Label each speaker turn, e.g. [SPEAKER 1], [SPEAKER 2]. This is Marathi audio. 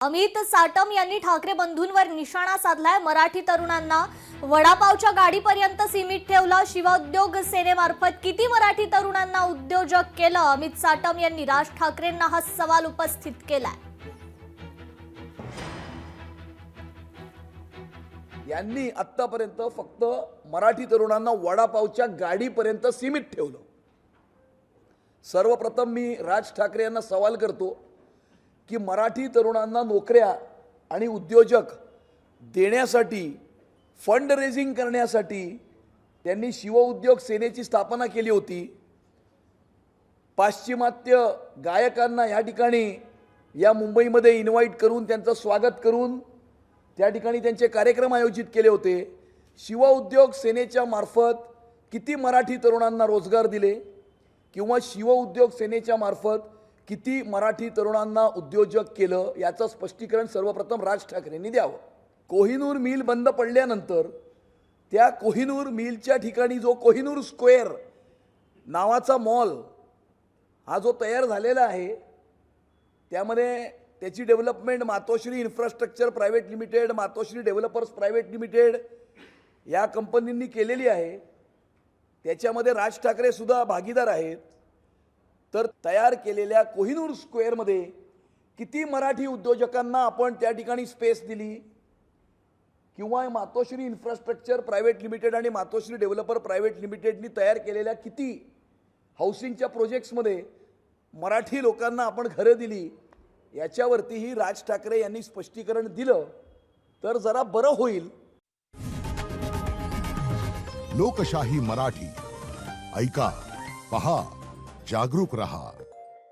[SPEAKER 1] अमित साटम यांनी ठाकरे बंधूंवर निशाणा साधलाय। मराठी तरुणांना वडापावच्या गाडीपर्यंत सीमित ठेवलं। शिवउद्योग सेनेमार्फत किती मराठी तरुणांना उद्योजक केलं? अमित साटम यांनी राज ठाकरेंना हा सवाल उपस्थित केलाय।
[SPEAKER 2] यांनी आतापर्यंत फक्त मराठी तरुणांना वडापावच्या गाडीपर्यंत सीमित ठेवलं। सर्वप्रथम मी राज ठाकरे यांना सवाल करतो की मराठी तरुणांना नोकऱ्या आणि उद्योजक देण्यासाठी फंड रेजिंग करण्यासाठी त्यांनी शिवउद्योग सेनेची स्थापना केली होती। पाश्चिमात्य गायकांना या ठिकाणी या मुंबईमध्ये इन्व्हाइट करून त्यांचं स्वागत करून त्या ठिकाणी त्यांचे कार्यक्रम आयोजित केले होते। शिवउद्योग सेनेच्या मार्फत किती मराठी तरुणांना रोजगार दिले किंवा शिवउद्योग सेनेच्या मार्फत किती मराठी तरुणांना उद्योजक केलं याचं स्पष्टीकरण सर्वप्रथम राज ठाकरेंनी द्यावं। कोहिनूर मिल बंद पडल्यानंतर त्या कोहिनूर मिलच्या ठिकाणी जो कोहिनूर स्क्वेअर नावाचा मॉल हा जो तयार झालेला आहे त्यामध्ये त्याची डेव्हलपमेंट मातोश्री इन्फ्रास्ट्रक्चर प्रायव्हेट लिमिटेड, मातोश्री डेव्हलपर्स प्रायव्हेट लिमिटेड या कंपनींनी केलेली आहे। त्याच्यामध्ये राज ठाकरे सुद्धा भागीदार आहेत। तर तयार केलेल्या कोहिनूर स्क्वेअरमध्ये किती मराठी उद्योजकांना आपण त्या ठिकाणी स्पेस दिली किंवा मातोश्री इन्फ्रास्ट्रक्चर प्रायव्हेट लिमिटेड आणि मातोश्री डेव्हलपर प्रायव्हेट लिमिटेडनी तयार केलेल्या किती हाऊसिंगच्या प्रोजेक्ट्समध्ये मराठी लोकांना आपण घरं दिली याच्यावरतीही राज ठाकरे यांनी स्पष्टीकरण दिलं तर जरा बरं होईल।
[SPEAKER 3] लोकशाही मराठी ऐका, पहा, जागरूक रहा।